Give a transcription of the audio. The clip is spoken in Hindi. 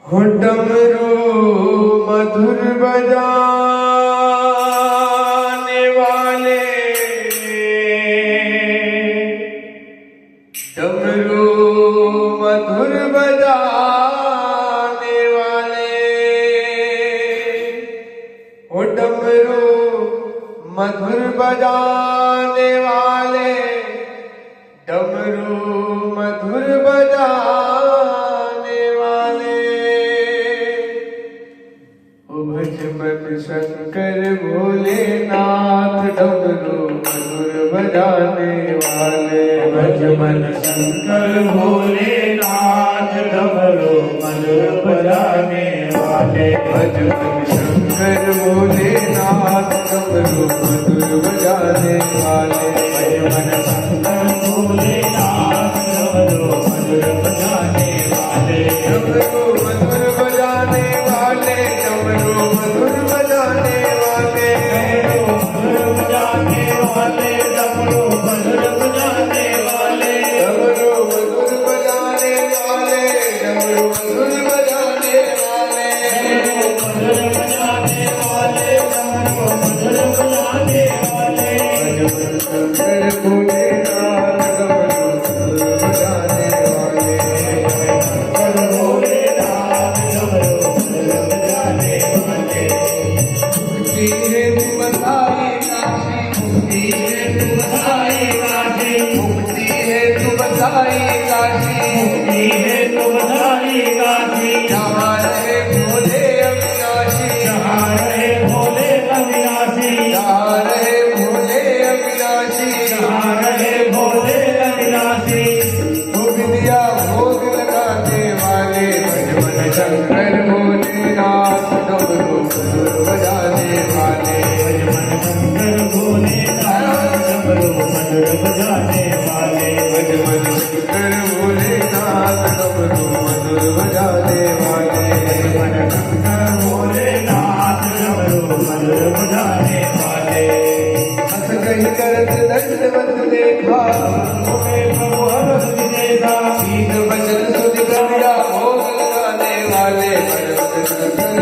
हो डमरू मधुर बजाने वाले, डमरू मधुर बजाने वाले, हो डमरू मधुर बजाने वाले, डमरू मधुर बजाने वाले। ओ भज मन शंकर भोलेनाथ, डमरू मधुर बजाने वाले, भज मन शंकर भोलेनाथ, डमरू मधुर बजाने वाले। भज मन शंकर भोलेनाथ, डमरू मधुर बजाने वाले। भज मन शंकर भोलेनाथ, डमरू मधुर बजाने वाले। डमरू मधुर बजाने वाले, डमरू मधुर बजाने वाले, मधुर बजाने वाले, डमरू मधुर बजाने वाले। डमरू मधुर बजाने वाले, डमरू मधुर बजाने वाले। मधुर बजाने वाले, डमरू मधुर बजाने वाले। शंकर भोलेनाथ, डमरू मधुर बजाने वाले। भोलेनाथ, डमरू मधुर बजाने वाले। मुक्ति है तू बसाई काशी, मुक्ति है तू बसाई काशी, मुक्ति है तू बसाई काशी। मुक्ति है तू बसाई काशी। जहाँ रहे भोले अविनाशी, जहाँ रहे भोले अविनाशी, जहाँ रहे भोले अविनाशी। जहाँ रहे भोले अविनाशी। तो विद्या भोग लगाने वाले, भज मन शंकर भोलेनाथ, डमरू मधुर बजाने वाले। भज मन शंकर भोलेनाथ, डमरू मधुर बजाने वाले। भज मन शंकर भोलेनाथ, डमरू मधुर बजाने वाले। मन शंकर भोलेनाथ, डमरू मधुर बजाने वाले। हंस कहीं करत दंडवत देखा, तुम्हें प्रभु हरस विदेशा। गीत भजन सुध गंगा भोग लगाने वाले। भज मन शंकर